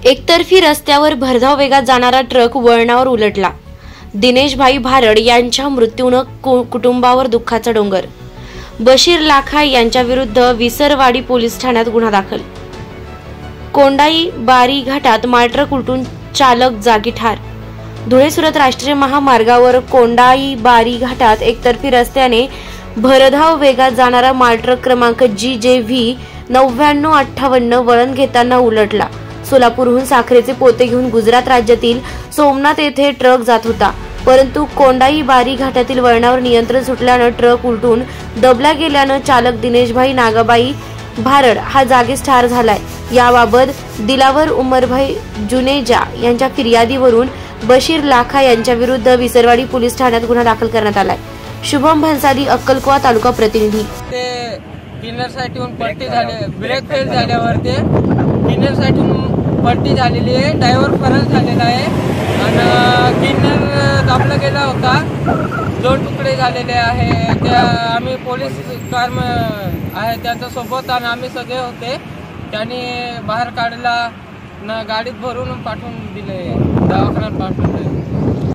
एकतर्फी रस्त्यावर भरधाव वेगात जाणारा ट्रक वळणावर उलटला। दिनेशभाई भारड यांच्या मृत्यूनं कुटुंबावर दुःखाचा डोंगर। बशीर लाखा यांच्या विरुद्ध विसरवाडी पोलीस ठाण्यात गुन्हा दाखल। कोंडाई बारी घाटात मालट्रक उलटून चालक जागी ठार। धुळे सुरत राष्ट्रीय महामार्गावर कोंडाई बारी घाटात एकतर्फी रस्त्याने भरधाव वेगात जाणारा मालट्रक क्रमांक GJV 9958 वळण घेताना उलटला। सोलापूरहून साखरेचे पोते घेऊन गुजरात राज्यातील सोमनाथ येथे ट्रक जात होता, परंतु कोंडाई बारी घाटातील वळणावर नियंत्रण सुटल्यानं ट्रक उलटून दबला गेल्यानं चालक दिनेशभाई नागाबाई भारड हा जागीच ठार झालाय। याबाबत दिलावर उमरभाई जुनेजा यांच्या फिर्यादीवरून बशीर लाखा यांच्या विरुद्ध विसरवाडी पोलीस ठाण्यात गुन्हा दाखल करण्यात आलाय। शुभम भन्साली, अक्कलकुवा तालुका प्रतिनिधी। किन्नर साईडहून पलटी झाली, ब्रेक फेल झाल्यावर ते किन्नर साईडहून पलटी झालेली आहे। ड्रायव्हर फरार झालेला आहे आणि किन्नर दाबला गेला होता। 2 तुकडे झालेले आहे। त्या आम्ही पोलीस कार आहे त्याच्या सोबत आणि आम्ही सगळे होते। त्यांनी बाहेर काढला, गाडीत भरून पाठवून दिले, दवाखान्यात पाठवून दिले।